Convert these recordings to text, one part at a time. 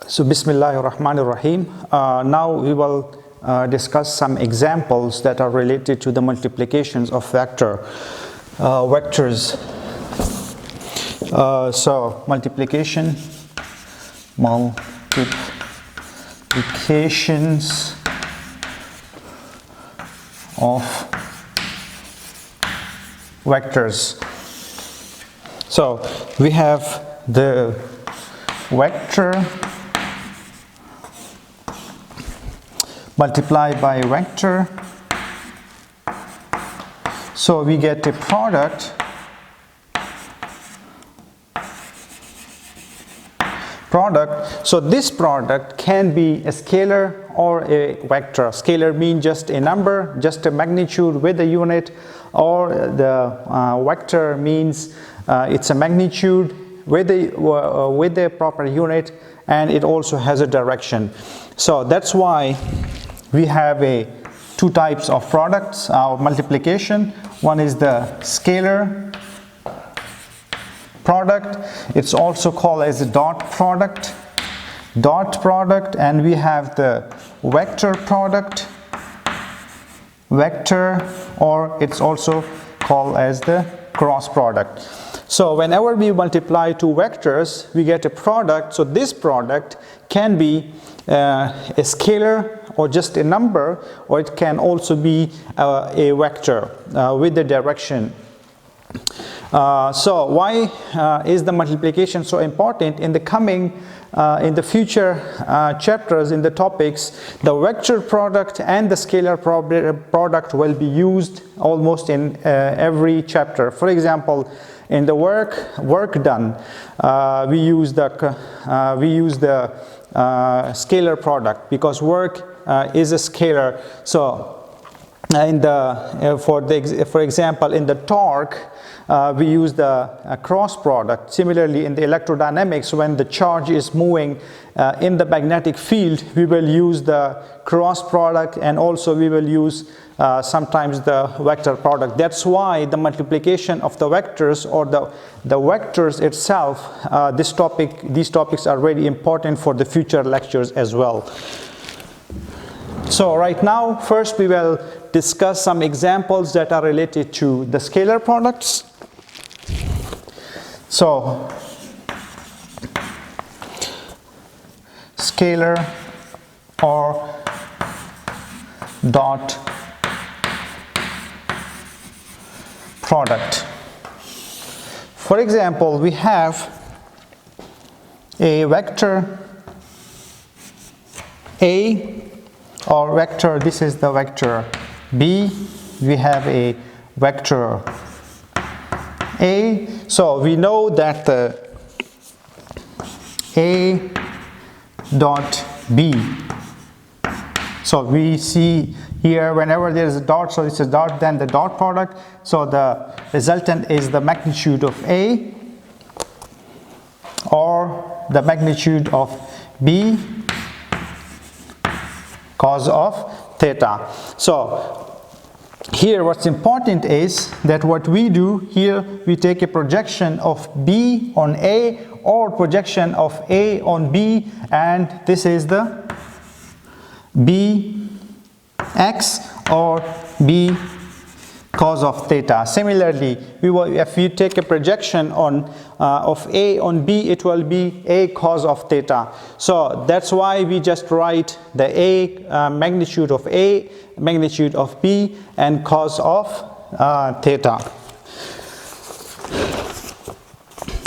So Bismillahirrahmanirrahim. Now we will discuss some examples that are related to the multiplications of vectors. So multiplications of vectors. So we have the vector multiplied by vector, so we get a product. So this product can be a scalar or a vector. Scalar means just a number, just a magnitude with a unit, or the vector means it's a magnitude with a proper unit, and it also has a direction. So that's why we have two types of products, our multiplication. One is the scalar product. It's also called as a dot product, and we have the vector product, or it's also called as the cross product. So whenever we multiply two vectors, we get a product. So this product can be a scalar or just a number, or it can also be a vector with the direction. So why is the multiplication so important? In the future chapters, in the topics, the vector product and the scalar product will be used almost in every chapter. For example, in the work done, we use the scalar product because work is a scalar. So for example, in the torque, we use the cross product. Similarly, in the electrodynamics, when the charge is moving in the magnetic field, we will use the cross product, and also we will use sometimes the vector product. That's why the multiplication of the vectors or the vectors itself, these topics are very important for the future lectures as well. So right now, first we will discuss some examples that are related to the scalar products. So scalar or dot product. For example, we have a vector A, or vector, this is the vector B. We have a vector A. So we know that the A dot B. So we see here whenever there is a dot, so it's a dot, then the dot product. So the resultant is the magnitude of A or the magnitude of B cos of theta. So here what's important is that what we do here, we take a projection of B on A or projection of A on B, and this is the Bx or B cos of theta. Similarly, if you take a projection of A on B, it will be A cos of theta. So that's why we just write the A magnitude of A, magnitude of B, and cos of theta.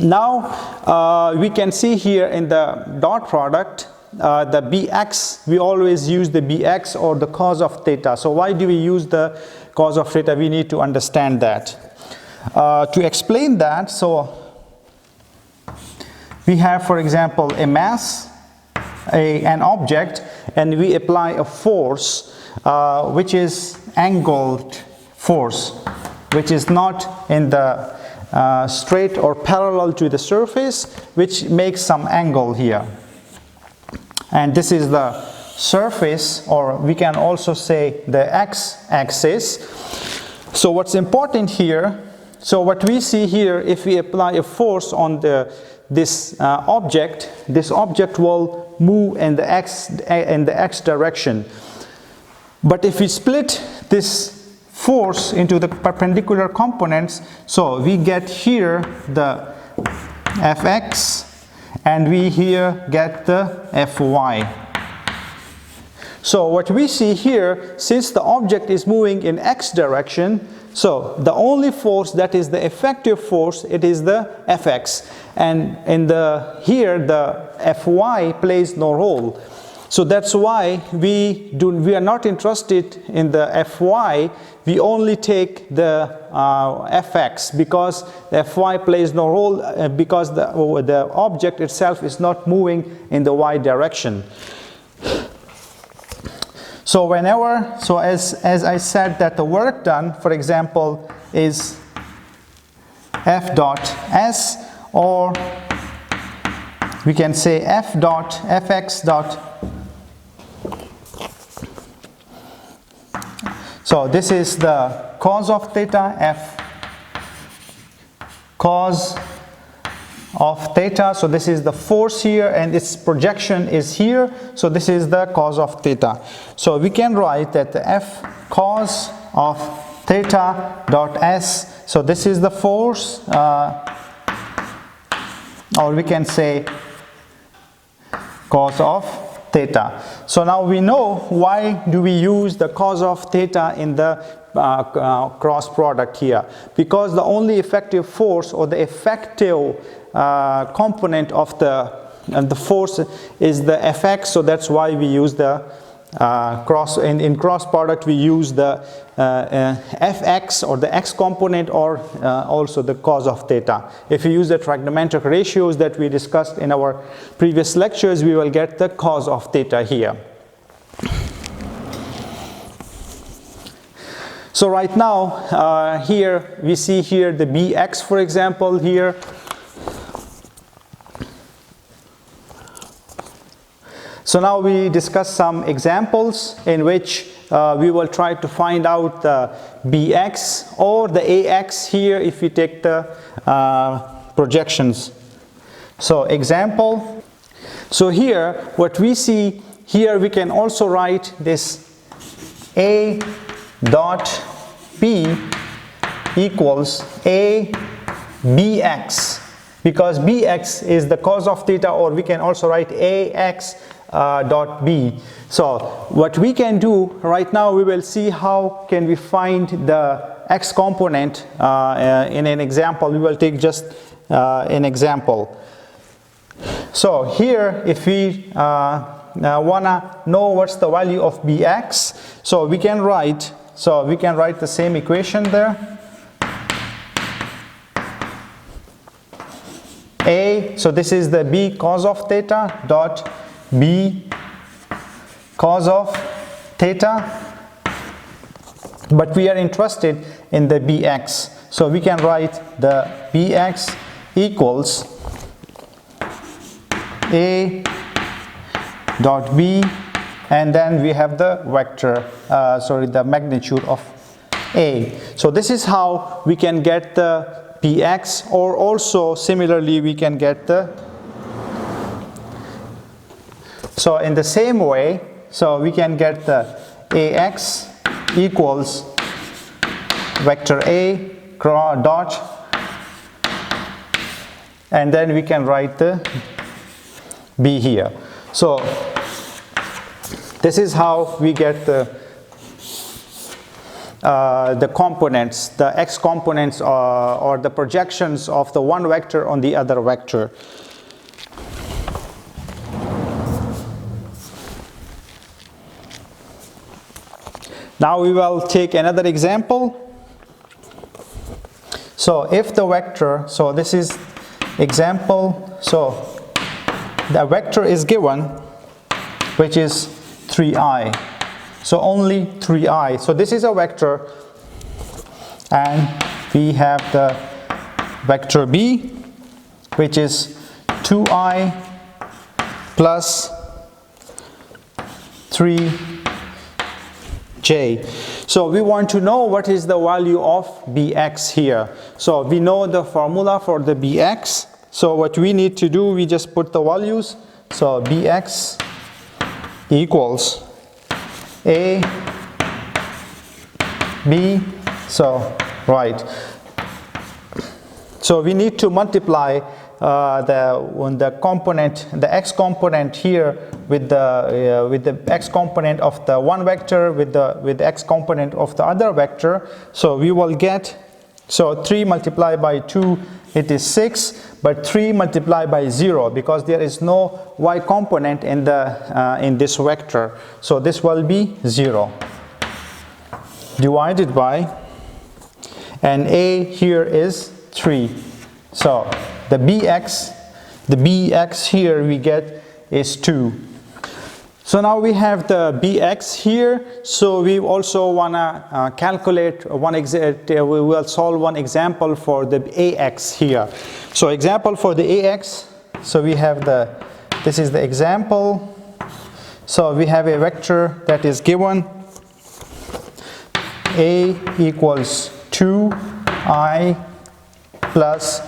Now we can see here in the dot product, the Bx, we always use the Bx or the cos of theta. So why do we use the cos of theta? We need to understand that. To explain that, so we have, for example, a mass, an object, and we apply a force which is angled force, which is not in the straight or parallel to the surface, which makes some angle here. And this is the surface, or we can also say the x-axis. So what's important here, so what we see here, if we apply a force on the this object will move in the x direction. But if we split this force into the perpendicular components, so we get here the Fx and we here get the Fy. So what we see here, since the object is moving in x direction, so the only force that is the effective force, it is the Fx, and in here the Fy plays no role. So that's why we are not interested in the Fy, we only take the Fx, because the Fy plays no role because the object itself is not moving in the y direction. So as I said, that the work done, for example, is F dot S, or we can say F dot Fx dot. So this is the cos of theta, F cos of theta. So this is the force here and its projection is here. So this is the cos of theta. So we can write that the F cos of theta dot S. So this is the force, or we can say cos of theta. So now we know why do we use the cos of theta in the cross product here, because the only effective force or the effective component of the force is the Fx. So that's why we use the in cross product we use the Fx or the x component, or also the cos of theta. If you use the trigonometric ratios that we discussed in our previous lectures, we will get the cos of theta here. So right now here we see here the bx, for example, here. So now we discuss some examples in which we will try to find out the bx or the ax here if we take the projections. So example. So here what we see here, we can also write this a dot b equals a bx, because bx is the cos of theta, or we can also write ax dot b. So what we can do right now, we will see how can we find the x component in an example. We will take just an example. So here if we wanna know what's the value of bx, so we can write the same equation there. A, so this is the b cos of theta dot b cos of theta, but we are interested in the bx, so we can write the bx equals a dot b, and then we have the vector, the magnitude of a. So this is how we can get the bx, or also similarly we can get the, so in the same way, so we can get the ax equals vector a dot, and then we can write the b here. So this is how we get the components, the x components, or the projections of the one vector on the other vector. Now we will take another example. So if the vector, so this is example, so the vector is given, which is 3i. So only 3i. So this is a vector, and we have the vector b, which is 2i plus 3j. So we want to know what is the value of bx here. So we know the formula for the bx. So what we need to do, we just put the values. So bx equals a b, so right. So we need to multiply the component, the x component here with the x component of the one vector with the x component of the other vector. So we will get, so 3 multiplied by 2, it is 6, but 3 multiplied by 0, because there is no y component in this vector, so this will be 0, divided by, and a here is 3. So the bx here we get is 2. So now we have the bx here, so we also want to calculate we will solve one example for the ax here. So example for the ax, so we have this is the example. So we have a vector that is given, a equals 2i plus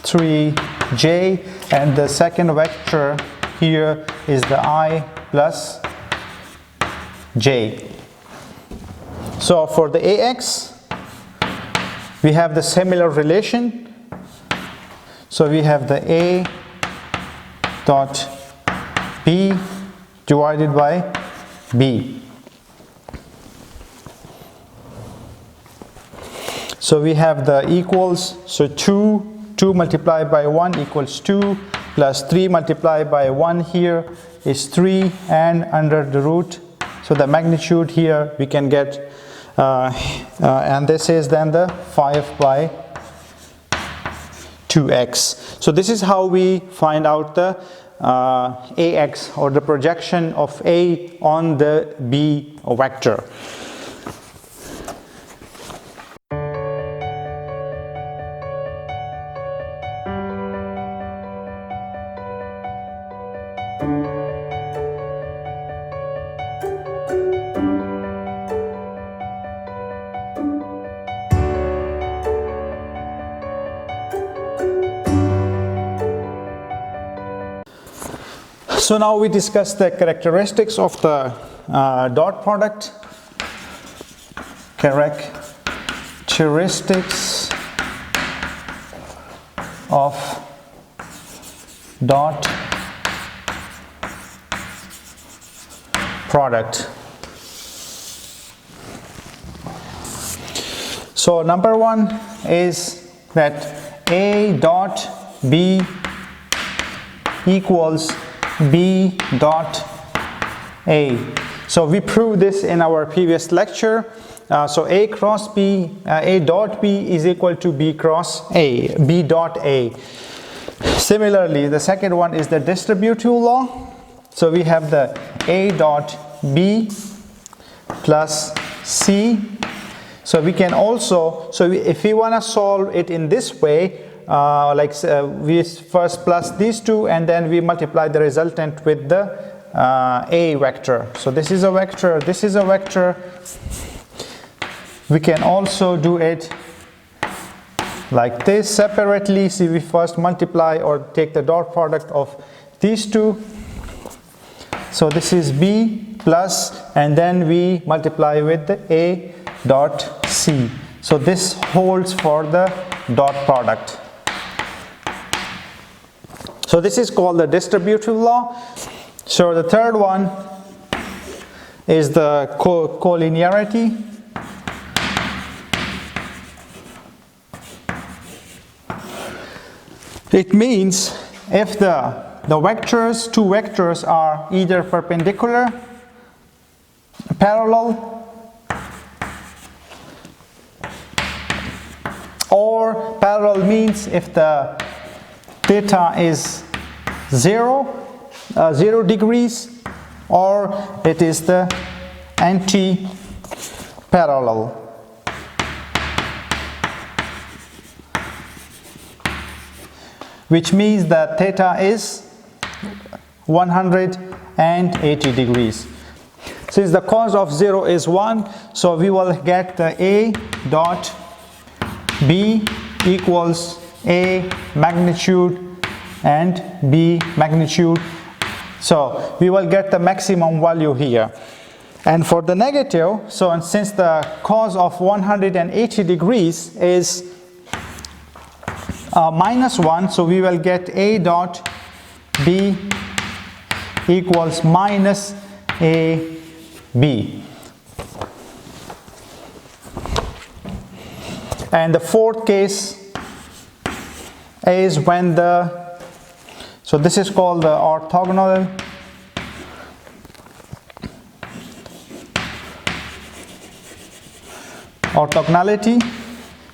3j, and the second vector here is the I plus j. So for the ax, we have the similar relation. So we have the a dot b divided by b. So we have the equals, so 2 multiplied by 1 equals 2, plus 3 multiplied by 1 here is 3, and under the root, so the magnitude here we can get, and this is then the 5 by 2x. So this is how we find out the ax, or the projection of a on the b vector. So now we discuss the characteristics of the dot product. Characteristics of dot product. So number 1 is that a dot b equals b dot a. So we proved this in our previous lecture. So a cross b, a dot b is equal to b cross a, b dot a. Similarly, the second one is the distributive law. So we have the a dot b plus c. So we can also, if we want to solve it in this way, we first plus these two and then we multiply the resultant with the a vector. So this is a vector, this is a vector. We can also do it like this separately. See, we first multiply or take the dot product of these two. So this is b plus, and then we multiply with the a dot c. So this holds for the dot product. So this is called the distributive law. So the third one is the co-linearity. It means if the vectors, two vectors are either perpendicular, parallel, or parallel means if the theta is 0 degrees, or it is the anti-parallel. Which means that theta is 180 degrees. Since the cos of 0 is 1, so we will get the a dot b equals a magnitude and B magnitude. So we will get the maximum value here. And for the negative, so and since the cos of 180 degrees is -1, so we will get A dot B equals minus AB. And the fourth case is when so this is called the orthogonal orthogonality,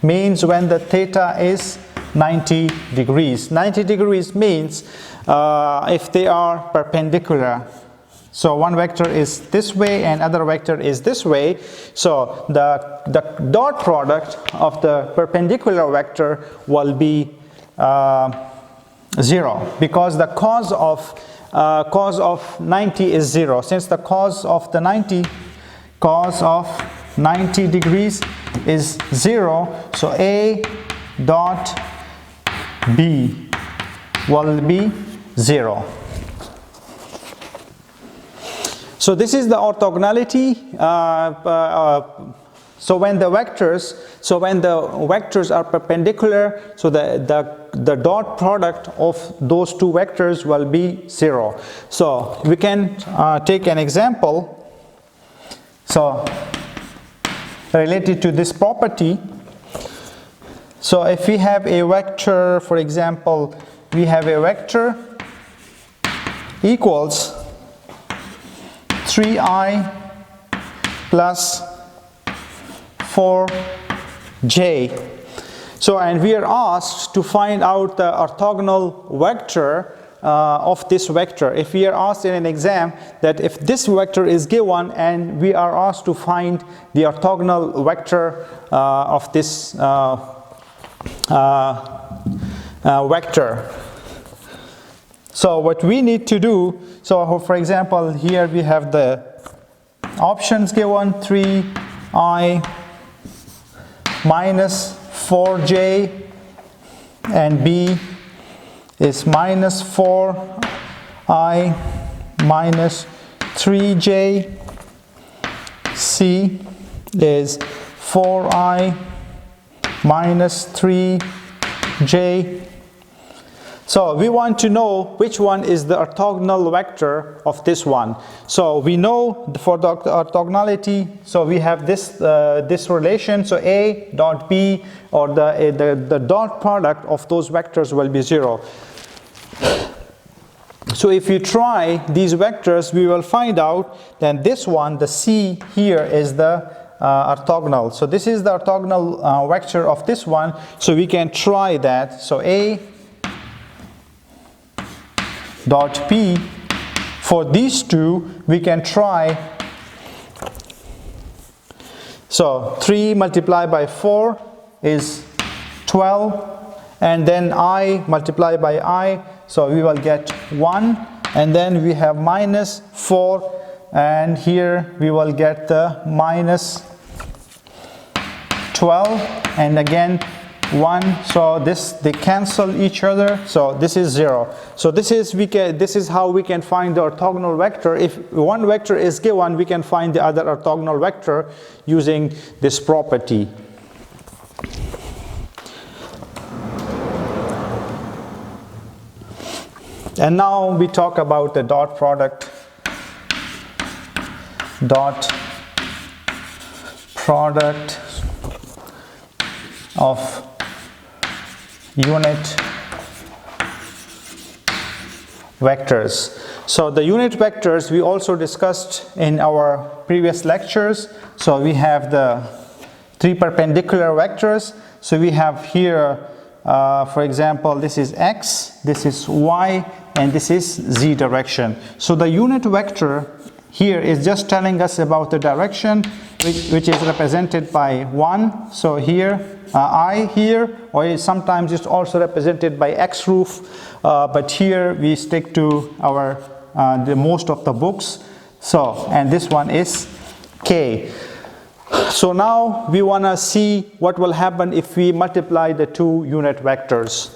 means when the theta is 90 degrees. 90 degrees means if they are perpendicular. So one vector is this way and other vector is this way. So the dot product of the perpendicular vector will be 0, because the cos of 90 is 0. Since the cos of 90 degrees is 0, so A dot B will be 0. So this is the orthogonality. So when the vectors are perpendicular, so the dot product of those two vectors will be 0. So we can take an example. So related to this property, so if we have a vector, for example, we have a vector equals 3i plus 4j. So, and we are asked to find out the orthogonal vector of this vector. If we are asked in an exam that if this vector is given and we are asked to find the orthogonal vector of this vector. So what we need to do, so for example here we have the options given, 3i minus 4j and B is minus 4i minus 3j, C is 4i minus 3j. So we want to know which one is the orthogonal vector of this one. So we know for the orthogonality, so we have this this relation, so A dot B, or the dot product of those vectors will be 0. So if you try these vectors, we will find out that this one, the C here, is the orthogonal. So this is the orthogonal vector of this one, so we can try that. So A dot P, for these two we can try. So 3 multiplied by 4 is 12, and then I multiplied by I, so we will get 1, and then we have minus 4, and here we will get the minus 12, and again 1, so they cancel each other, so this is 0. So this is how we can find the orthogonal vector. If one vector is given, we can find the other orthogonal vector using this property. And now we talk about the dot product of unit vectors. So the unit vectors we also discussed in our previous lectures. So we have the 3 perpendicular vectors. So we have here, for example, this is x, this is y, and this is z direction. So the unit vector here is just telling us about the direction, which is represented by 1. So here I here, or sometimes it's also represented by x roof, but here we stick to our the most of the books. So, and this one is k. So now we want to see what will happen if we multiply the two unit vectors.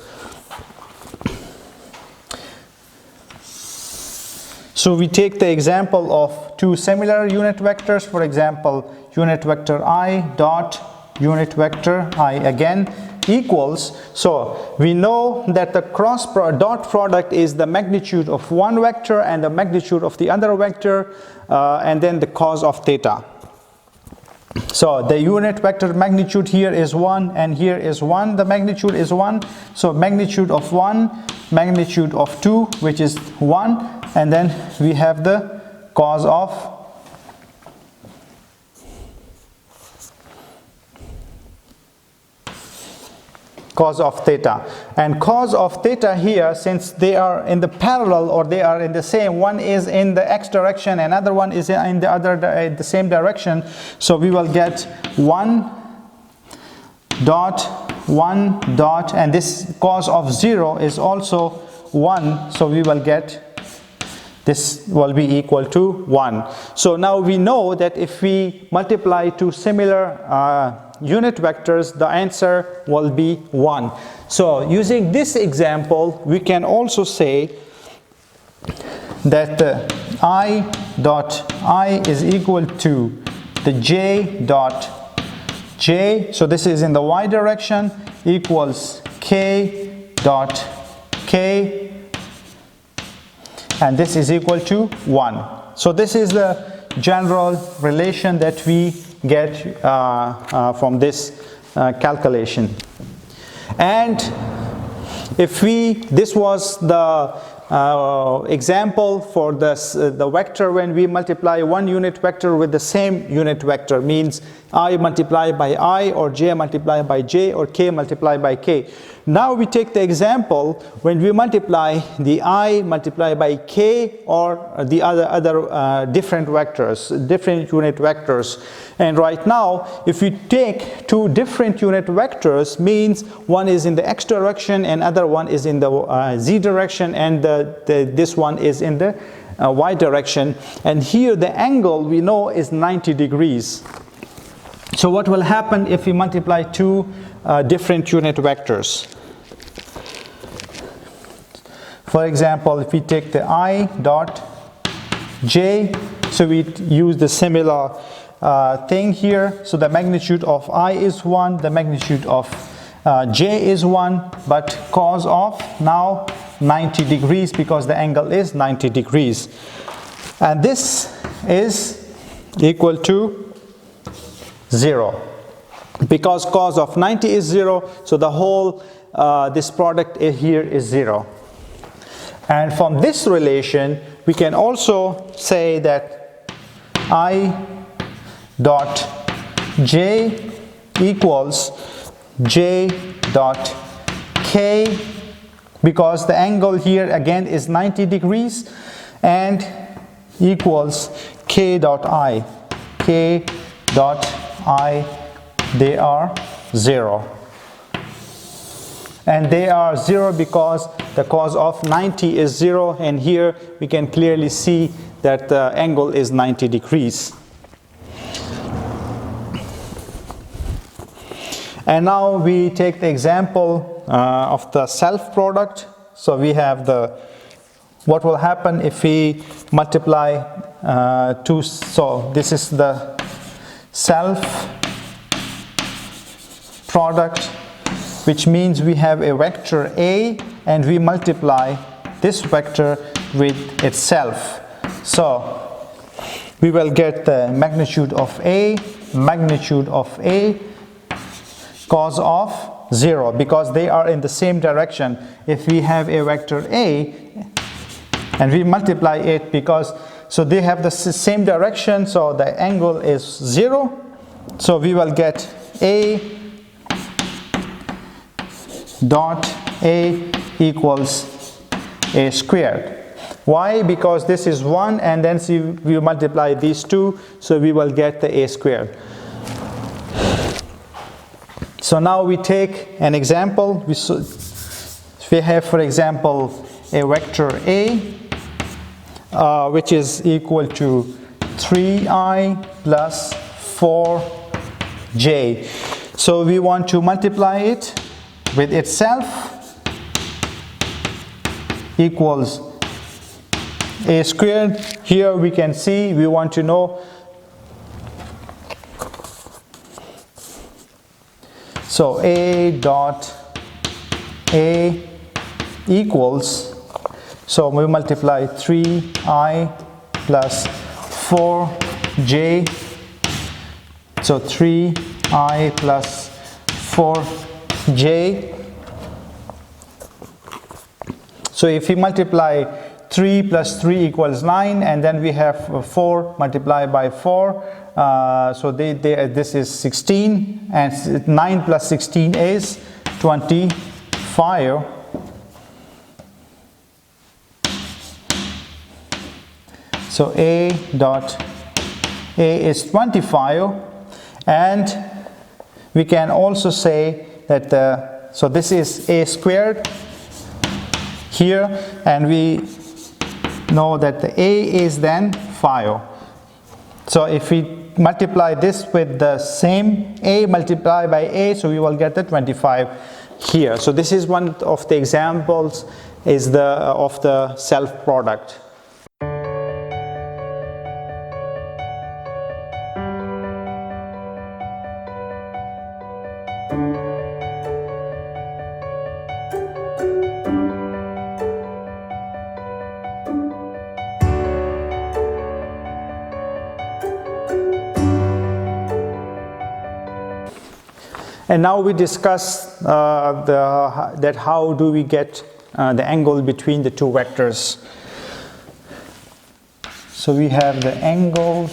So we take the example of two similar unit vectors. For example, unit vector I dot unit vector I again equals, so we know that the dot product is the magnitude of one vector and the magnitude of the other vector, and then the cos of theta. So the unit vector magnitude here is 1 and here is 1, the magnitude is 1, so magnitude of 1, magnitude of 2, which is 1, and then we have the cos of theta. And cos of theta here, since they are in the parallel or they are in the same, one is in the x direction, another one is in the same direction, so we will get 1 dot, and this cos of 0 is also 1, so we will get this will be equal to 1. So now we know that if we multiply two similar unit vectors, the answer will be 1. So using this example, we can also say that I dot I is equal to the j dot j, so this is in the y direction, equals k dot k, and this is equal to 1. So this is the general relation that we get from this calculation. And if this was the example for the vector when we multiply one unit vector with the same unit vector, means I multiplied by I, or j multiplied by j, or k multiplied by k. Now we take the example when we multiply the I multiplied by k or the other different vectors, different unit vectors. And right now, if we take two different unit vectors, means one is in the x direction and other one is in the z direction, and this one is in the y direction. And here the angle we know is 90 degrees. So what will happen if we multiply two different unit vectors? For example, if we take the I dot j, so we use the similar thing here. So the magnitude of I is 1, the magnitude of j is 1, but cos of now 90 degrees because the angle is 90 degrees. And this is equal to 0. Because cos of 90 is 0, so the whole, this product here is 0. And from this relation, we can also say that I dot j equals j dot k, because the angle here again is 90 degrees, and equals k dot I. K dot I, they are 0. And they are 0 because the cos of 90 is 0, and here we can clearly see that the angle is 90 degrees. And now we take the example of the self product. So we have what will happen if we multiply two, so this is the self product, which means we have a vector A and we multiply this vector with itself. So we will get the magnitude of A, cos of 0, because they are in the same direction. If we have a vector A and we multiply it, because so they have the same direction, so the angle is 0, so we will get A dot A equals A squared. Why? Because this is 1, and then we multiply these two, so we will get the A squared. So now we take an example. We have, for example, a vector A, which is equal to 3i plus 4j. So we want to multiply it with itself, equals a squared. Here we can see we want to know, so a dot a equals, so we multiply 3i plus 4j, so 3i plus 4j. So if we multiply 3 plus 3 equals 9, and then we have 4 multiplied by 4, so this is 16, and 9 plus 16 is 25. So a dot a is 25, and we can also say that so this is a squared here, and we know that the a is then 5. So if we multiply this with the same a multiplied by a, so we will get the 25 here. So this is one of the examples is of the self product. And now we discuss that how do we get the angle between the two vectors. So we have the angle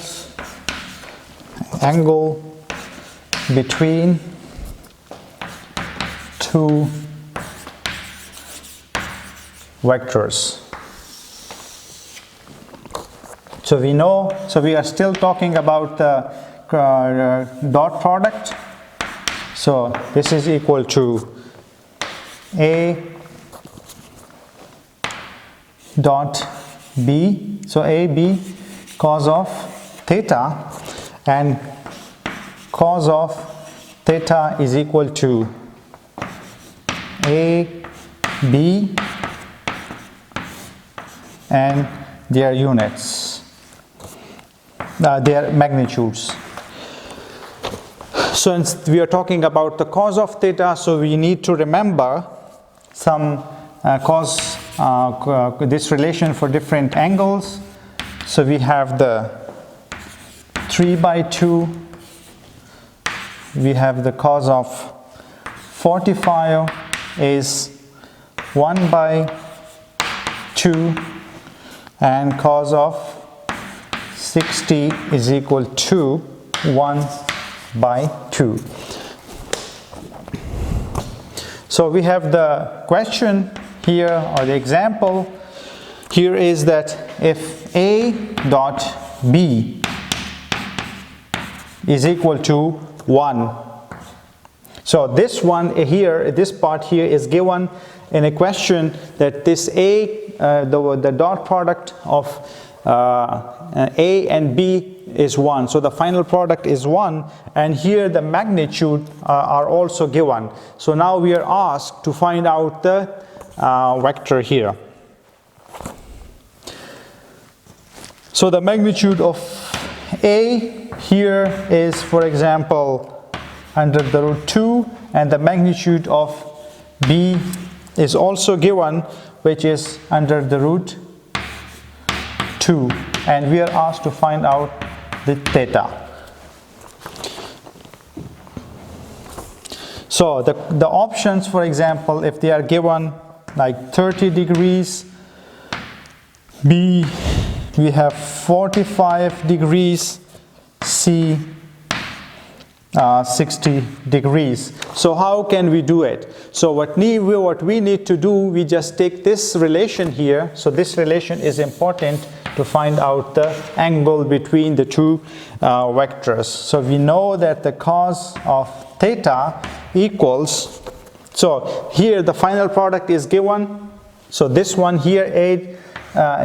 between two vectors. So we know, so we are still talking about the dot product. So this is equal to a dot b, so ab cos of theta, and cos of theta is equal to a b and their units, their magnitudes. So we are talking about the cos of theta, so we need to remember some this relation for different angles. So we have the 3 by 2, we have the cos of 45 is 1 by 2, and cos of 60 is equal to 1 by 2. So we have the question here, or the example here is that if a dot b is equal to 1, so this one here, this part here is given in a question that this a, the dot product of a and b is 1, so the final product is 1, and here the magnitude are also given. So now we are asked to find out the vector here. So the magnitude of a here is, for example, under the root 2, and the magnitude of b is also given, which is under the root 2, and we are asked to find out the theta. So the options, for example, if they are given like 30 degrees, B we have 45 degrees, C 60 degrees. So how can we do it? So what we need to do, we just take this relation here. So this relation is important to find out the angle between the two vectors. So we know that the cos of theta equals, so here the final product is given, so this one here a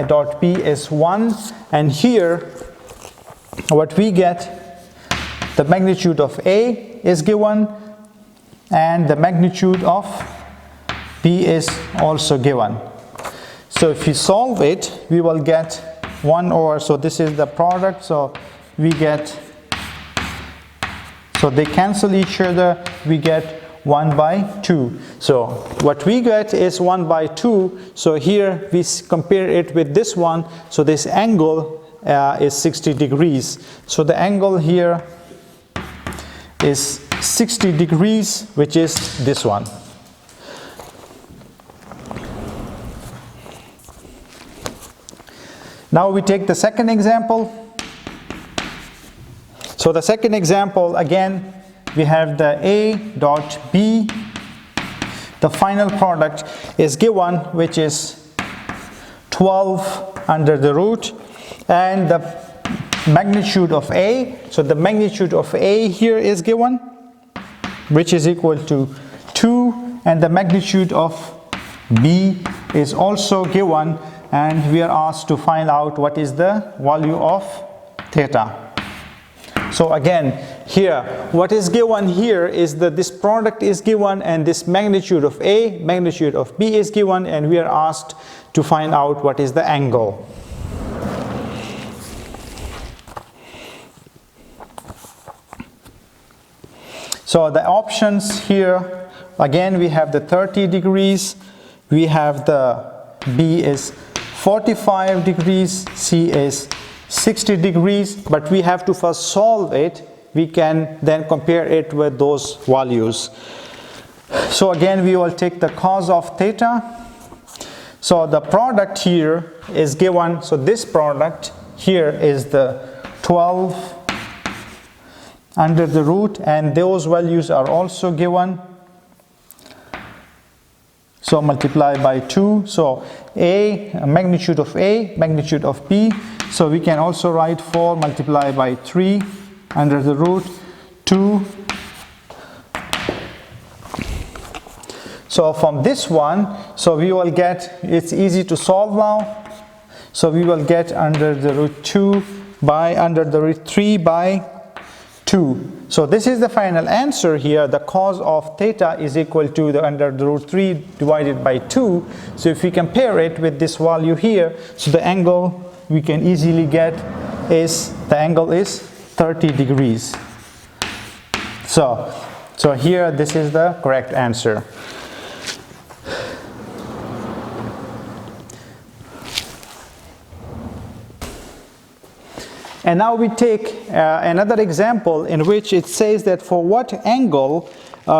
dot b is 1, and here what we get, the magnitude of a is given and the magnitude of b is also given. So if you solve it, we will get 1 over, so this is the product, so we get, so they cancel each other, we get 1 by 2. So what we get is 1 by 2. So here we compare it with this one. So this angle is 60 degrees. So the angle here is 60 degrees, which is this one. Now we take the second example. So the second example, again, we have the A dot B. The final product is given, which is 12 under the root, and the magnitude of A. So the magnitude of A here is given, which is equal to 2, and the magnitude of B is also given, and we are asked to find out what is the value of theta. So again, here, what is given here is that this product is given, and this magnitude of A, magnitude of B is given, and we are asked to find out what is the angle. So the options here, again, we have the 30 degrees, we have the B is 45 degrees, C is 60 degrees, but we have to first solve it. We can then compare it with those values. So again, we will take the cos of theta. So the product here is given, so this product here is the 12 under the root, and those values are also given. So multiply by 2. So A, magnitude of A, magnitude of B. So we can also write 4 multiplied by 3 under the root 2. So from this one, so we will get, it's easy to solve now. So we will get under the root 2 by under the root 3 by 2. So this is the final answer here. The cos of theta is equal to the under the root 3 divided by 2. So if we compare it with this value here, so the angle we can easily get is, the angle is 30 degrees. So here this is the correct answer. And now we take another example in which it says that for what angle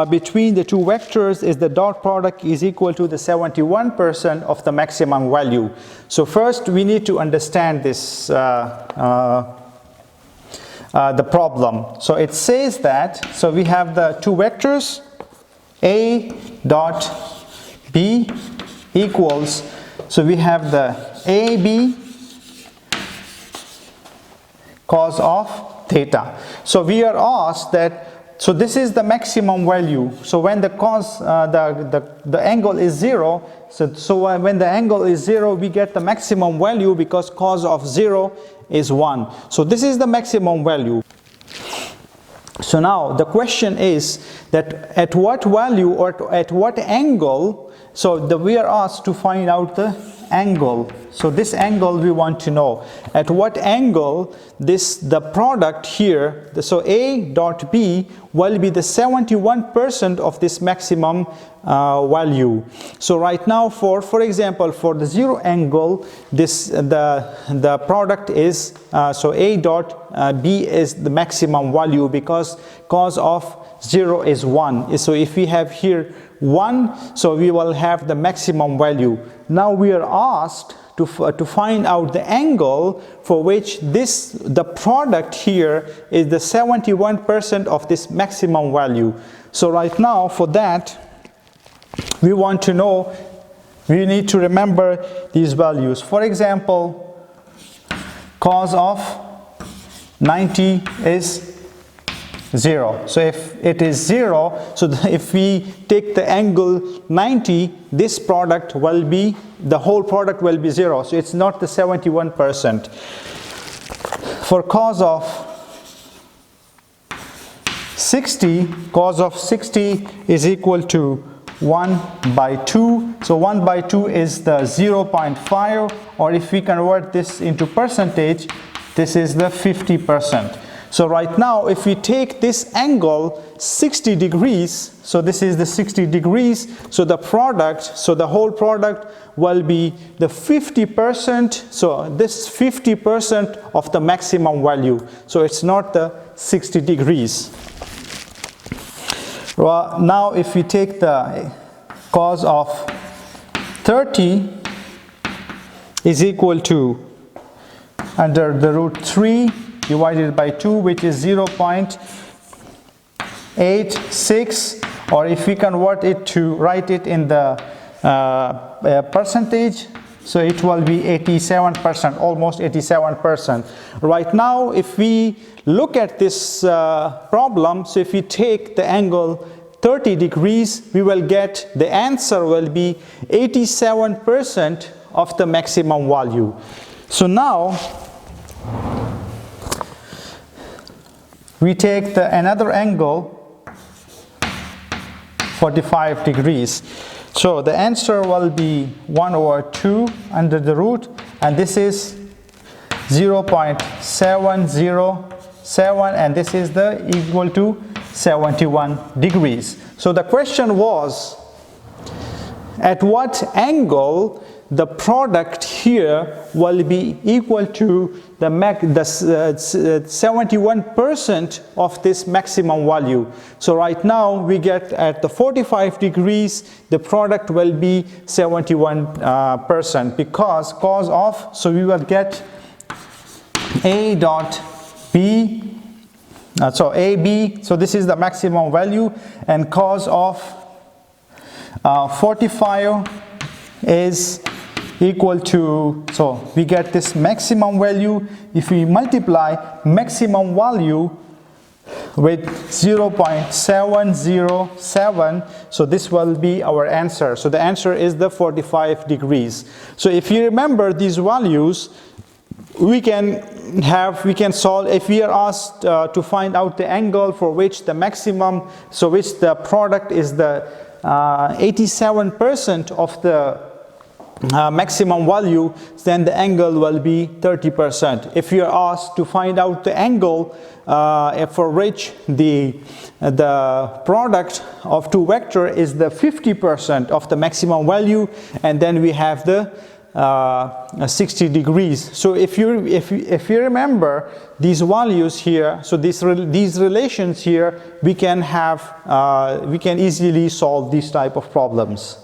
between the two vectors is the dot product is equal to the 71% of the maximum value. So first we need to understand this, the problem. So it says that, so we have the two vectors, A dot B equals, so we have the AB cos of theta. So we are asked that, so this is the maximum value. So when the cos, the angle is 0, so when the angle is 0, we get the maximum value because cos of 0 is 1. So this is the maximum value. So now the question is that at what value or at what angle, so we are asked to find out the angle. So this angle we want to know. At what angle the product here, so A dot B will be the 71% of this maximum value. So right now for example, for the 0 angle, the product is, so A dot B is the maximum value because cos of 0 is 1. So if we have here 1, so we will have the maximum value. Now we are asked to find out the angle for which the product here is the 71% of this maximum value. So right now for that, we want to know, we need to remember these values. For example, cos of 90 is 0. So if it is 0, so if we take the angle 90, this product will be, the whole product will be 0. So it's not the 71%. For cos of 60, cos of 60 is equal to 1 by 2. So 1 by 2 is the 0.5, or if we convert this into percentage, this is the 50%. So right now, if we take this angle 60 degrees, so this is the 60 degrees, so the product, so the whole product will be the 50%, so this 50% of the maximum value. So it's not the 60 degrees. Well, now if we take the cos of 30 is equal to under the root 3 divided by 2, which is 0.86, or if we convert it to write it in the percentage, so it will be 87%, almost 87%. Right now, if we look at this problem, so if we take the angle 30 degrees, we will get the answer will be 87% of the maximum value. So now we take another angle 45 degrees. So the answer will be 1 over 2 under the root, and this is 0.707, and this is the equal to 71 degrees. So the question was, at what angle the product here will be equal to the 71% of this maximum value. So right now we get at the 45 degrees, the product will be 71% because cos of, so we will get A dot B, so AB, so this is the maximum value, and cos of 45 is equal to, so we get this maximum value. If we multiply maximum value with 0.707, so this will be our answer. So the answer is the 45 degrees. So if you remember these values, we can solve, if we are asked to find out the angle for which the maximum, so which the product is the 87% of the maximum value, then the angle will be 30%. If you are asked to find out the angle for which the product of two vector is the 50% of the maximum value, and then we have the 60 degrees. So if you remember these values here, so these relations here, we can easily solve these type of problems.